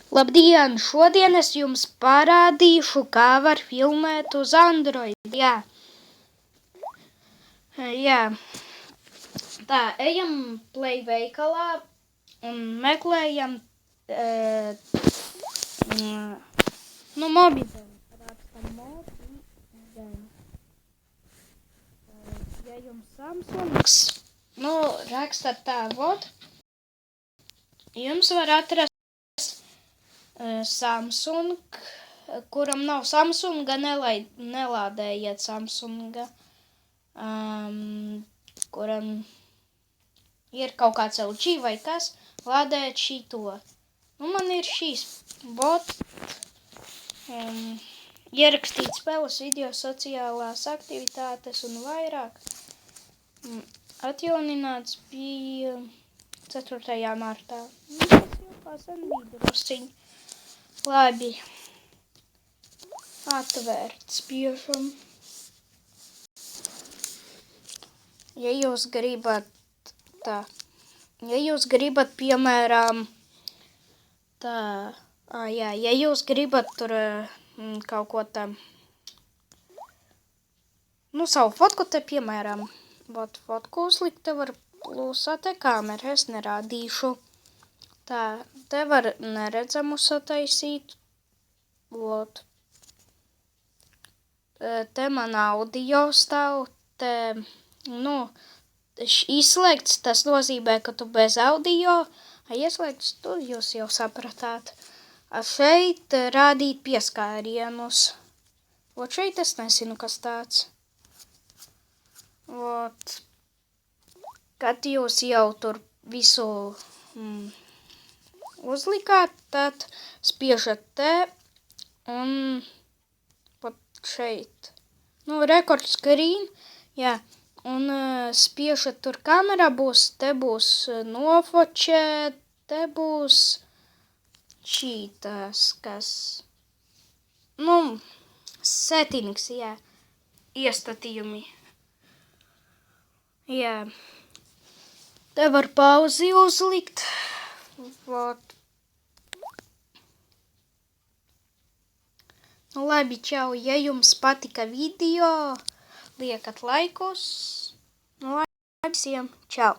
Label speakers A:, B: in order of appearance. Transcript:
A: Labdien! Šodien es jums parādīšu, kā var filmēt uz Android. Jā. Tā, ejam Play veikalā un meklējam mobideli. Rakstam mobideli. Ja jums Samsungs, rakstat tā, vot. Jums var atrast Samsung, kuram nav Samsunga, nelādējiet Samsunga, kuram ir kaut kāds LG vai kas, lādējiet šito. Man ir šīs bot, ierakstīt spēles, video, sociālās aktivitātes un vairāk. Atjaunināts bija 4. martā. Tas jau pasen bija drusciņi. Labi, atvērt spiežam. Ja jūs gribat piemēram, ja jūs gribat tur kaut ko tā, savu fotku te, piemēram, fotku uzlikt, te var plusā te kamera, es nerādīšu. Tā, te var neredzamu sataisīt, vot. Te man audio stāv, te, izslēgts, tas nozīmē, ka tu bez audio, ieslēgts, tu jūs jau sapratāt. Šeit rādīt pieskārienus. Vot šeit es nezinu, kas tāds. Vot. Kad jūs jau tur visu uzlikāt, tad spiežat te un pat šeit. Record screen, jā, un spiežat tur kamera būs, te būs nofočēt, te būs šītas, kas, settings, jā, iestatījumi, jā. Te var pauzi uzlikt, vot. Labi, čau, ja jums patika video, liekat laikus, labi visiem, čau.